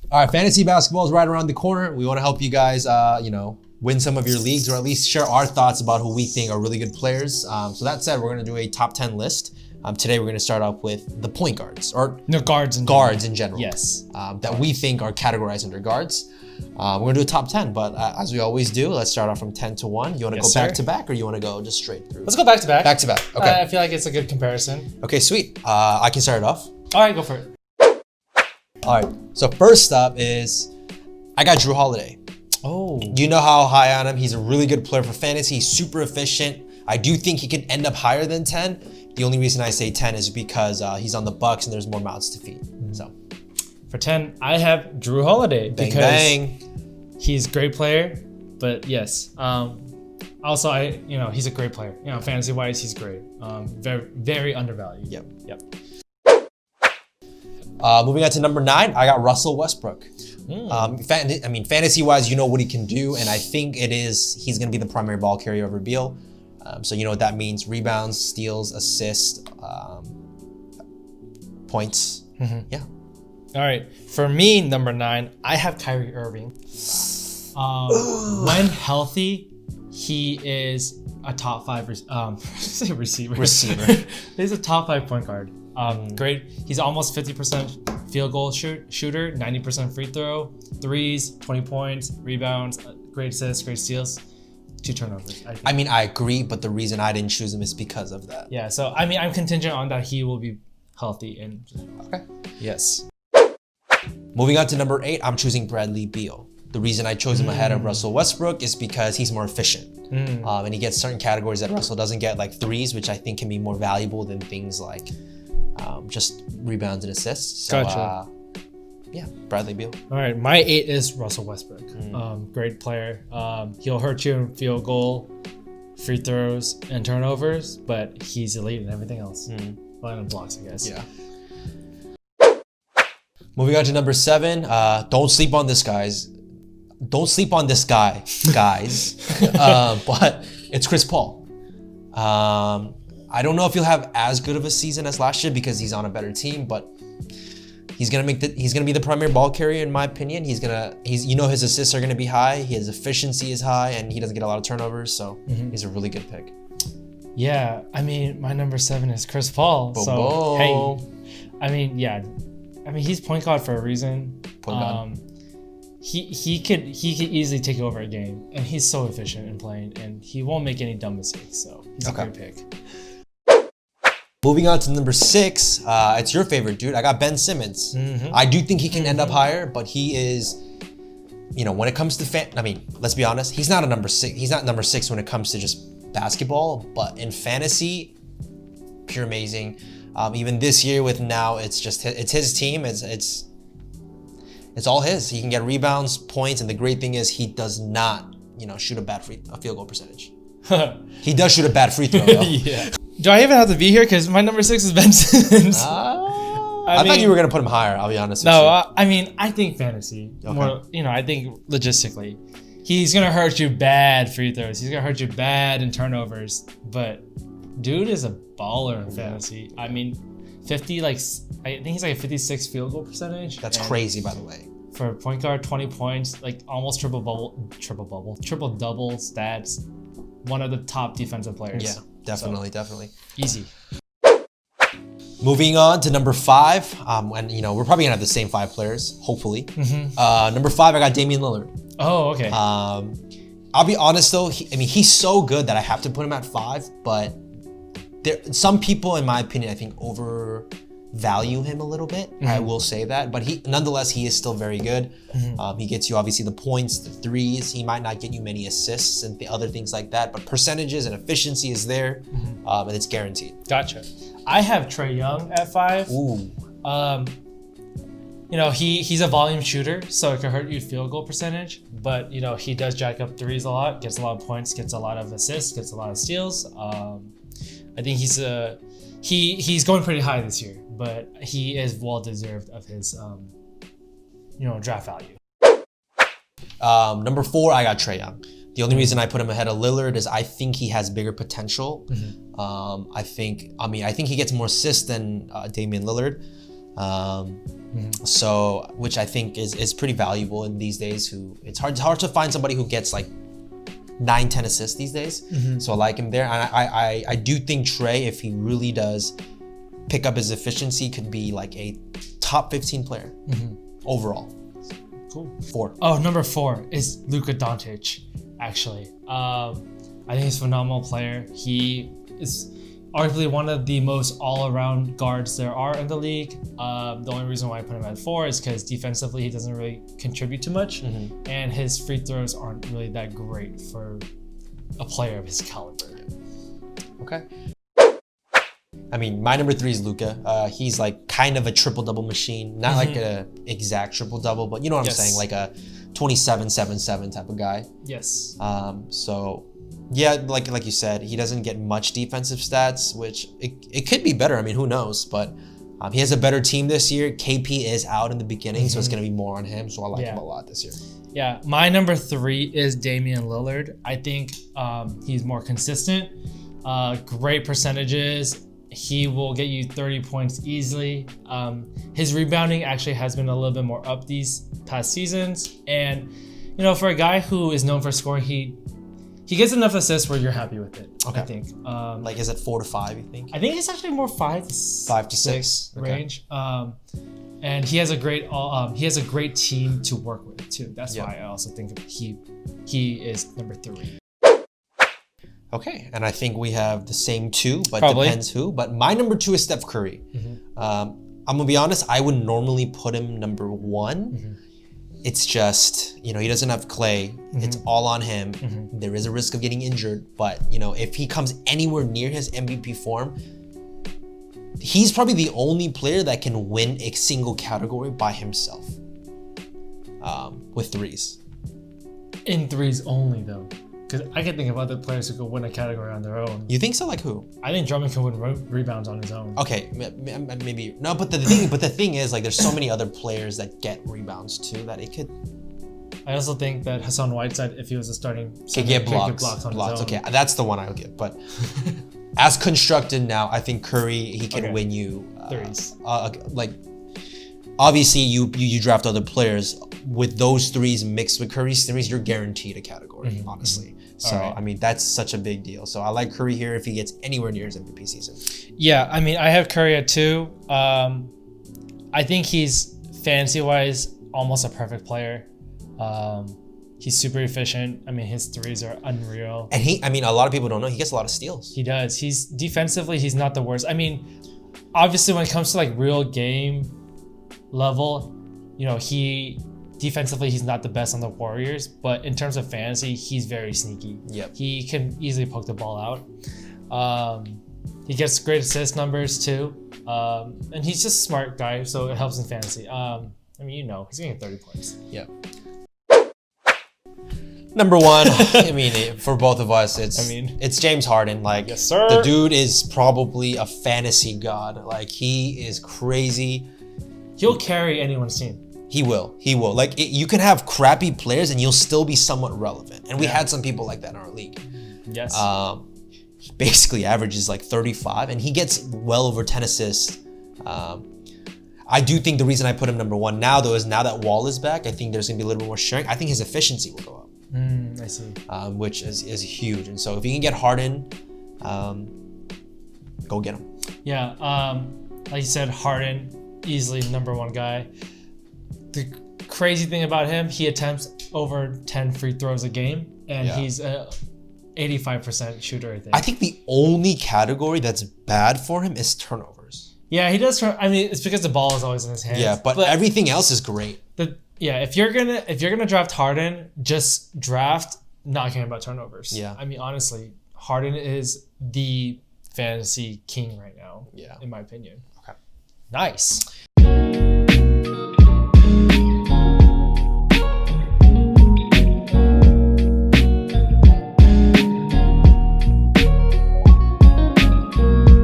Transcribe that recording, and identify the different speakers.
Speaker 1: All right, fantasy basketball is right around the corner. We want to help you guys, win some of your leagues, or at least share our thoughts about who we think are really good players. So that said, we're going to do a top 10 list. Today, we're going to start off with the point guards, or
Speaker 2: guards
Speaker 1: in general.
Speaker 2: Yes.
Speaker 1: That we think are categorized under guards. We're going to do a top 10, but as we always do, let's start off from 10 to 1. You want to go back to back, or you want to go just straight through?
Speaker 2: Let's go back to back.
Speaker 1: Back to back. Okay.
Speaker 2: I feel like it's a good comparison.
Speaker 1: Okay, sweet. I can start it off.
Speaker 2: All right, go for it.
Speaker 1: All right. So first up is I got Jrue Holiday.
Speaker 2: Oh.
Speaker 1: You know how high on him. He's a really good player for fantasy. He's super efficient. I do think he could end up higher than 10. The only reason I say 10 is because he's on the Bucks and there's more mouths to feed. So
Speaker 2: for 10, I have Jrue Holiday
Speaker 1: bang,
Speaker 2: because
Speaker 1: bang.
Speaker 2: He's a great player. But yes, also he's a great player. Fantasy wise, he's great. Very, very undervalued.
Speaker 1: Yep. Moving on to number 9, I got Russell Westbrook. Fantasy-wise, you know what he can do, and I think he's going to be the primary ball carrier over Beal. So you know what that means: rebounds, steals, assists, points.
Speaker 2: Mm-hmm.
Speaker 1: Yeah.
Speaker 2: All right. For me, number 9, I have Kyrie Irving. When healthy, he is a top 5 receiver. He's a top 5 point guard. Great. He's almost 50% field goal shooter, 90% free throw, threes, 20 points, rebounds, great assists, great steals, 2 turnovers.
Speaker 1: I agree, but the reason I didn't choose him is because of that.
Speaker 2: Yeah. So I'm contingent on that he will be healthy and.
Speaker 1: Okay.
Speaker 2: Yes.
Speaker 1: Moving on to number 8, I'm choosing Bradley Beal. The reason I chose him ahead of Russell Westbrook is because he's more efficient. And he gets certain categories that Russell doesn't get, like threes, which I think can be more valuable than things like just rebounds and assists. So,
Speaker 2: gotcha.
Speaker 1: Bradley Beal.
Speaker 2: All right, my 8 is Russell Westbrook. Great player. He'll hurt you in field goal, free throws, and turnovers, but he's elite in everything else. Well, in blocks, I guess.
Speaker 1: Yeah. Moving on to number 7. Don't sleep on this, guys. Don't sleep on this guy, guys. But it's Chris Paul. I don't know if he'll have as good of a season as last year because he's on a better team, but he's gonna be the primary ball carrier in my opinion. His assists are gonna be high, his efficiency is high, and he doesn't get a lot of turnovers, so he's a really good pick.
Speaker 2: Yeah, my number 7 is Chris Paul. He's point guard for a reason.
Speaker 1: Point guard.
Speaker 2: He could easily take over a game, and he's so efficient in playing, and he won't make any dumb mistakes. So he's a great pick.
Speaker 1: Moving on to number 6, it's your favorite dude. I got Ben Simmons. I do think he can end up higher, but he is, when it comes to let's be honest, he's not a number 6. He's not number 6 when it comes to just basketball, but in fantasy, pure amazing. Even this year it's his team. It's all his. He can get rebounds, points, and the great thing is he does not, shoot a field goal percentage. He does shoot a bad free throw, though.
Speaker 2: Yeah. Do I even have to be here? Because my number 6 is Ben Simmons.
Speaker 1: I thought you were gonna put him higher. I'll be honest with you.
Speaker 2: No, I think fantasy. Okay. More, I think logistically, he's gonna hurt you bad free throws. He's gonna hurt you bad in turnovers. But dude is a baller in fantasy. 50, I think he's like a 56 field goal percentage.
Speaker 1: That's crazy, by the way.
Speaker 2: For a point guard, 20 points, like almost triple double stats. One of the top defensive players.
Speaker 1: Yeah, definitely.
Speaker 2: Easy.
Speaker 1: Moving on to number 5, and we're probably gonna have the same 5 players, hopefully. Number 5, I got Damian Lillard.
Speaker 2: Oh, okay.
Speaker 1: I'll be honest though, he's so good that I have to put him at 5, but some people, in my opinion, I think overvalue him a little bit. I will say that, but nonetheless, he is still very good. He gets you obviously the points, the threes. He might not get you many assists and the other things like that, but percentages and efficiency is there, and it's guaranteed.
Speaker 2: Gotcha. I have Trae Young at 5.
Speaker 1: Ooh.
Speaker 2: He's a volume shooter, so it can hurt you field goal percentage, but he does jack up threes a lot, gets a lot of points, gets a lot of assists, gets a lot of steals. I think he's going pretty high this year, but he is well deserved of his draft value.
Speaker 1: Number 4, I got Trae Young. The only reason I put him ahead of Lillard is I think he has bigger potential. I think he gets more assists than Damian Lillard. So, which I think is pretty valuable in these days. It's hard to find somebody who gets like 9-10 assists these days. So I like him there. And I do think Trey, if he really does pick up his efficiency, could be like a top 15 player overall.
Speaker 2: Cool.
Speaker 1: 4.
Speaker 2: Oh, number 4 is Luka Doncic, actually. I think he's a phenomenal player. He is arguably one of the most all-around guards there are in the league. The only reason why I put him at 4 is because defensively he doesn't really contribute too much, and his free throws aren't really that great for a player of his caliber.
Speaker 1: Okay. I mean, my number 3 is Luka. He's like kind of a triple-double machine. Not like a exact triple-double, but you know what I'm saying? Like a 27-7-7 type of guy.
Speaker 2: Yes.
Speaker 1: So, yeah, like you said, he doesn't get much defensive stats, which it could be better. I mean, who knows? But he has a better team this year. KP is out in the beginning, so it's going to be more on him. So I like him a lot this year. Yeah.
Speaker 2: My number 3 is Damian Lillard. I think he's more consistent, great percentages. He will get you 30 points easily. His rebounding actually has been a little bit more up these past seasons. And, you know, for a guy who is known for scoring, he gets enough assists where you're happy with it, I think.
Speaker 1: Like, is it 4 to 5, you think?
Speaker 2: I think it's actually more 5 to 6 range. And he has a great team to work with too. That's why I also think he is number 3.
Speaker 1: Okay, and I think we have the same 2, but depends who. But my number 2 is Steph Curry. I'm gonna be honest, I would normally put him number 1. It's just, you know, he doesn't have Clay. It's all on him. There is a risk of getting injured, but you know, if he comes anywhere near his MVP form, he's probably the only player that can win a single category by himself with threes.
Speaker 2: In threes only, though. Because I can think of other players who could win a category on their own.
Speaker 1: You think so? Like who?
Speaker 2: I think Drummond can win rebounds on his own.
Speaker 1: Okay, maybe no. But the thing is, like, there's so many other players that get rebounds too that it could.
Speaker 2: I also think that Hassan Whiteside, if he was a starting,
Speaker 1: could get blocks on his own. Okay, that's the one I would give. But as constructed now, I think Curry, he can win you
Speaker 2: threes.
Speaker 1: Like, obviously, you draft other players with those threes mixed with Curry's threes, you're guaranteed a category, honestly. So, I mean, that's such a big deal. So I like Curry here if he gets anywhere near his MVP season.
Speaker 2: Yeah, I mean, I have Curry at 2. I think he's, fantasy-wise, almost a perfect player. He's super efficient. I mean, his threes are unreal.
Speaker 1: And a lot of people don't know, he gets a lot of steals.
Speaker 2: He does. Defensively, he's not the worst. I mean, obviously, when it comes to, like, real game level, you know, defensively, he's not the best on the Warriors, but in terms of fantasy, he's very sneaky.
Speaker 1: Yep.
Speaker 2: He can easily poke the ball out. He gets great assist numbers too. And he's just a smart guy, so it helps in fantasy. I mean, you know, he's getting 30 points.
Speaker 1: Yeah. Number 1, I mean, for both of us, it's James Harden. Like,
Speaker 2: yes, sir.
Speaker 1: The dude is probably a fantasy god. Like, he is crazy.
Speaker 2: He'll carry anyone's team.
Speaker 1: He will. Like, you can have crappy players and you'll still be somewhat relevant. And we had some people like that in our league.
Speaker 2: Yes.
Speaker 1: He basically averages like 35 and he gets well over 10 assists. I do think the reason I put him number 1 now, though, is now that Wall is back, I think there's going to be a little bit more sharing. I think his efficiency will go up.
Speaker 2: I see.
Speaker 1: Which is huge. And so if you can get Harden, go get him.
Speaker 2: Yeah. Like you said, Harden, easily number 1 guy. The crazy thing about him, he attempts over 10 free throws a game, and he's a 85% shooter, I think.
Speaker 1: I think the only category that's bad for him is turnovers.
Speaker 2: Yeah, he does. I mean, it's because the ball is always in his hands.
Speaker 1: Yeah, but everything else is great.
Speaker 2: If you're gonna draft Harden, just draft not caring about turnovers.
Speaker 1: Yeah.
Speaker 2: I mean, honestly, Harden is the fantasy king right now.
Speaker 1: Yeah.
Speaker 2: In my opinion.
Speaker 1: Okay.
Speaker 2: Nice.